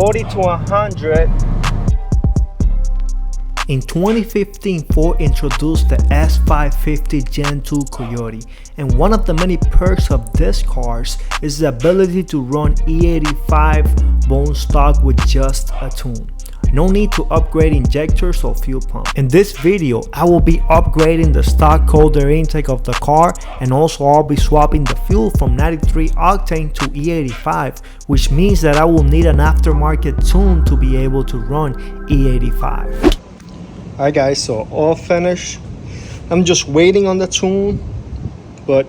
40 to 100. In 2015, Ford introduced the S550 Gen 2 Coyote, and one of the many perks of this cars is the ability to run E85 bone stock with just a tune. No need to upgrade injectors or fuel pump. In this video, I will be upgrading the stock cold air intake of the car, and also I'll be swapping the fuel from 93 octane to E85, which means that I will need an aftermarket tune to be able to run E85. Alright guys, so all finished. I'm just waiting on the tune, but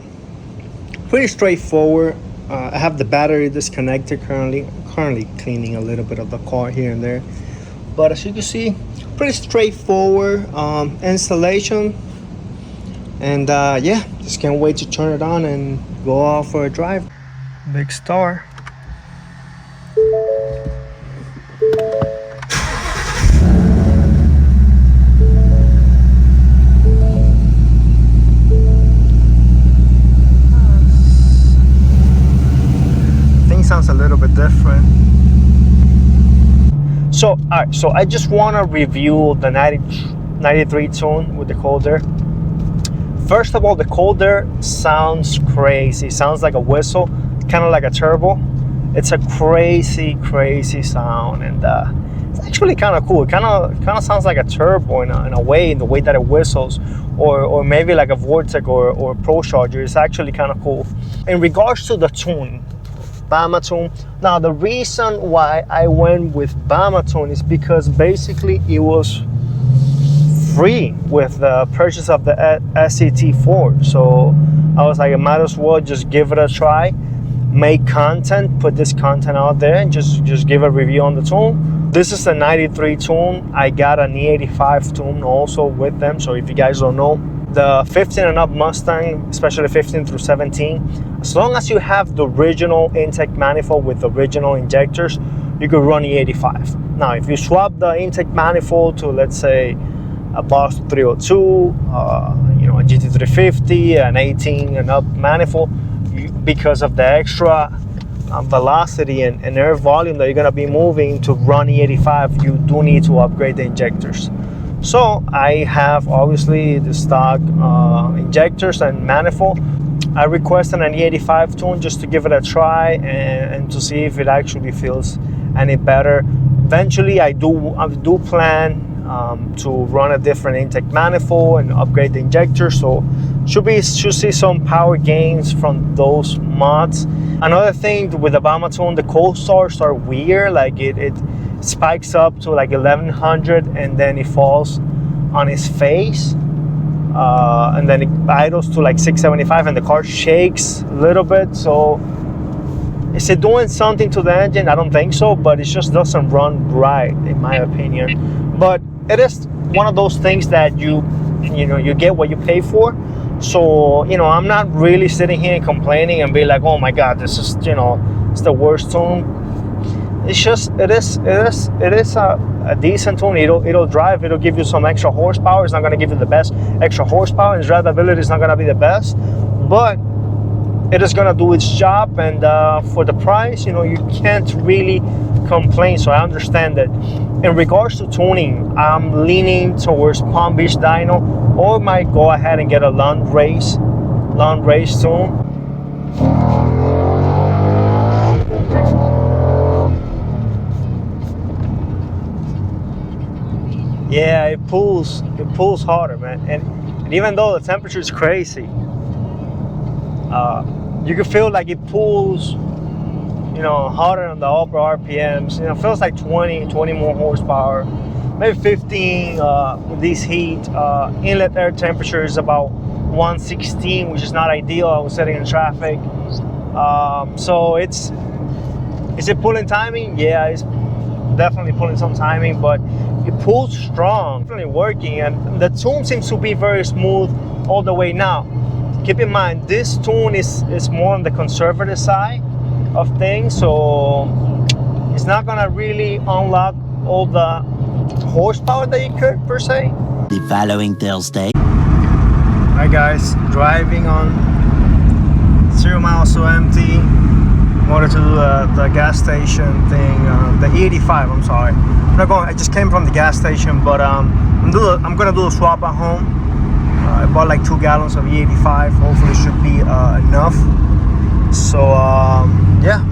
pretty straightforward. I have the battery disconnected currently. Currently cleaning a little bit of the car here and there. But as you can see, pretty straightforward installation. And yeah, just can't wait to turn it on and go out for a drive. Big star. Sounds a little bit different. So alright, so I just want to review the 93 tune with the cold air. First of all, the cold air sounds crazy. Sounds like a whistle, kind of like a turbo. It's a crazy sound, and it's actually kind of cool. It kind of sounds like a turbo in a way, in the way that it whistles, or maybe like a Vortec or Pro Charger. It's actually kind of cool. In regards to the tune, BAMA tune. Now the reason why I went with BAMA tune is because basically it was free with the purchase of the SET4. So I was like, I might as well just give it a try, make content, put this content out there, and just give a review on the tune. This is the 93 tune. I got an E85 tune also with them. So if you guys don't know, the 15 and up Mustang, especially 15 through 17, as long as you have the original intake manifold with the original injectors, you could run E85. Now, if you swap the intake manifold to, let's say, a Boss 302, you know, a GT350, an 18 and up manifold, because of the extra velocity and air volume that you're gonna be moving to run E85, you do need to upgrade the injectors. So I have obviously the stock injectors and manifold. I requested an E85 tune just to give it a try and to see if it actually feels any better. Eventually, I do plan to run a different intake manifold and upgrade the injector. So should see some power gains from those mods. Another thing with the BAMA tune, the cold starts are weird. Like it spikes up to like 1100 and then it falls on its face. And then it idles to like 675 and the car shakes a little bit. So is it doing something to the engine? I don't think so, but it just doesn't run right in my opinion. But it is one of those things that you get what you pay for. So I'm not really sitting here and complaining and be like, oh my god, this is it's the worst tune. It's just it is a decent tune. It'll drive. It'll give you some extra horsepower. It's not going to give you the best extra horsepower. Its drivability is not going to be the best, but it is going to do its job. And for the price, you can't really complain. So I understand that. In regards to tuning, I'm leaning towards Palm Beach dyno, or might go ahead and get a long race tune. Yeah, it pulls harder, man. And even though the temperature is crazy, you can feel like it pulls, harder on the upper RPMs. It feels like 20 more horsepower, maybe 15 with this heat. Inlet air temperature is about 116, which is not ideal. I was sitting in traffic. So is it pulling timing? Yeah, it's definitely pulling some timing, but it pulls strong, definitely working, and the tune seems to be very smooth all the way. Now, keep in mind, this tune is more on the conservative side of things, so it's not gonna really unlock all the horsepower that you could per se. The following Thursday. Hi guys, driving on 0 miles to empty. Wanted to do the gas station thing, the E85. I'm sorry. I'm not going. I just came from the gas station, but I'm gonna do a swap at home. I bought like 2 gallons of E85. Hopefully, it should be enough. So yeah.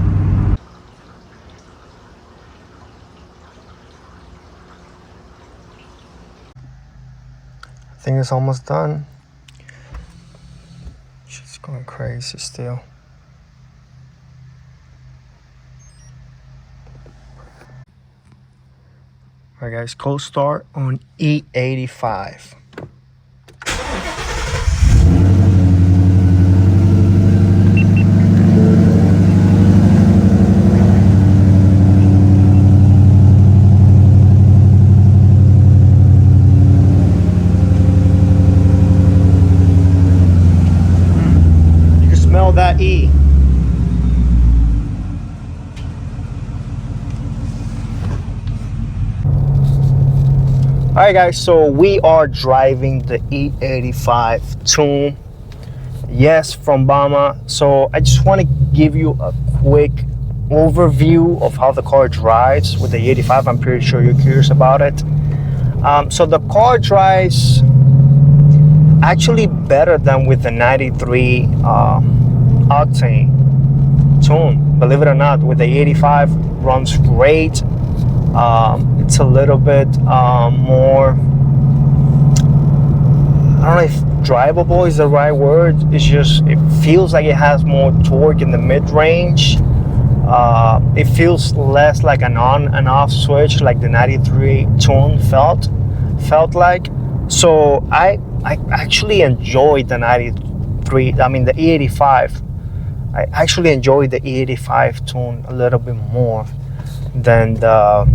I think it's almost done. Shit's going crazy still. Alright guys, cold start on E85. You can smell that E. Alright guys, so we are driving the E85 Tune. Yes, from BAMA. So I just want to give you a quick overview of how the car drives with the E85. I'm pretty sure you're curious about it. So the car drives actually better than with the 93 octane Tune. Believe it or not, with the E85 runs great. It's a little bit more, I don't know if drivable is the right word. It's just, it feels like it has more torque in the mid-range. It feels less like an on and off switch like the 93 Tune felt like. So I actually enjoyed the 93, I mean the E85. I actually enjoyed the E85 Tune a little bit more than the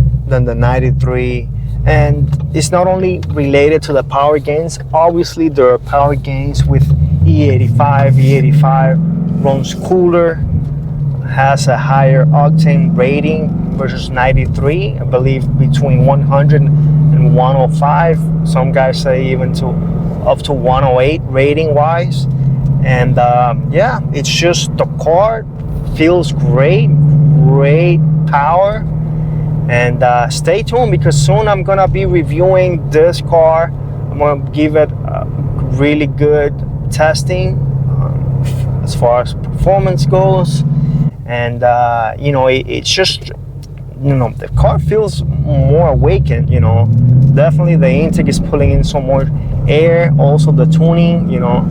93, and it's not only related to the power gains. Obviously there are power gains with E85. E85 runs cooler, has a higher octane rating versus 93, I believe between 100 and 105. Some guys say even to up to 108 rating wise. And yeah, it's just the car feels great power. And stay tuned, because soon I'm gonna be reviewing this car. I'm gonna give it a really good testing as far as performance goes. And you know, it's just, you know, the car feels more awakened. You know, definitely the intake is pulling in some more air. Also the tuning, you know,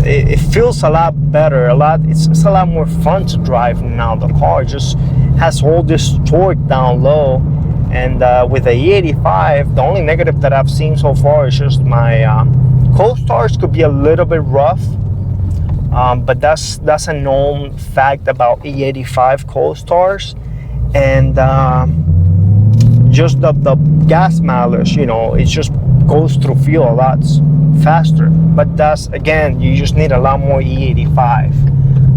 it feels a lot better. It's a lot more fun to drive now. The car just has all this torque down low. And with the E85, the only negative that I've seen so far is just my cold starts could be a little bit rough. But that's a known fact about E85 cold starts. And just the gas mileage, you know, it just goes through fuel a lot faster. But that's, again, you just need a lot more E85,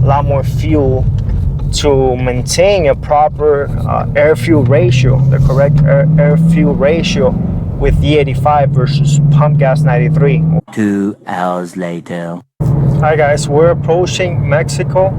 a lot more fuel to maintain a proper air-fuel ratio, the correct air-fuel ratio with E85 versus pump gas 93. 2 hours later. Hi guys, we're approaching Mexico.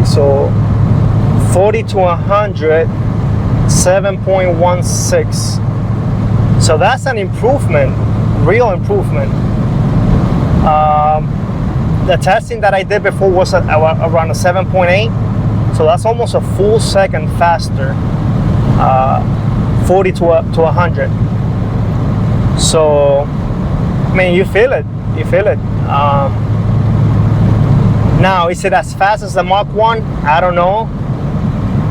So 40 to 100, 7.16. So that's an improvement, real improvement. The testing that I did before was around a 7.8. So that's almost a full second faster, 40 to 100. So, I mean, you feel it. Now, is it as fast as the Mach 1? I don't know.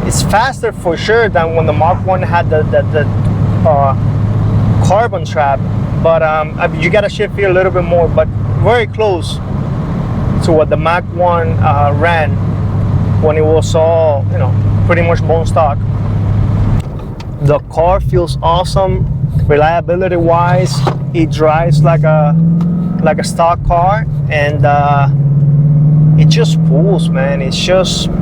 It's faster for sure than when the Mach 1 had the carbon trap, but you gotta shift here a little bit more, but very close. to what the Mach 1 ran when it was all, you know, pretty much bone stock. The car feels awesome. Reliability wise, it drives like a stock car, and it just pulls, man. It's just, I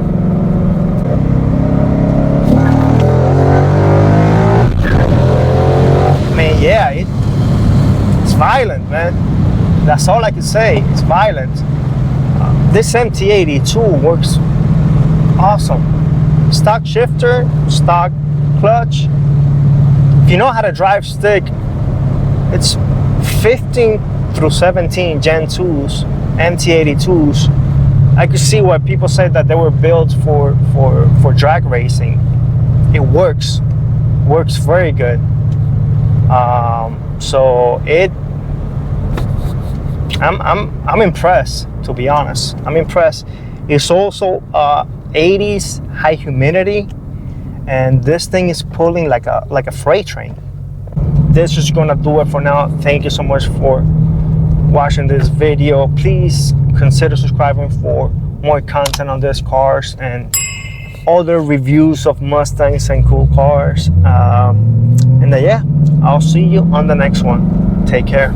mean, yeah, it's violent, man. That's all I can say. It's violent. This MT82 works awesome. Stock shifter, stock clutch. If you know how to drive stick, it's 15 through 17 Gen 2s, MT82s. I could see why people say that they were built for drag racing. It works very good. I'm impressed, to be honest. I'm impressed. It's also 80s high humidity, and this thing is pulling like a freight train. This is gonna do it for now. Thank you so much for watching this video. Please consider subscribing for more content on these cars and other reviews of Mustangs and cool cars. Yeah, I'll see you on the next one. Take care.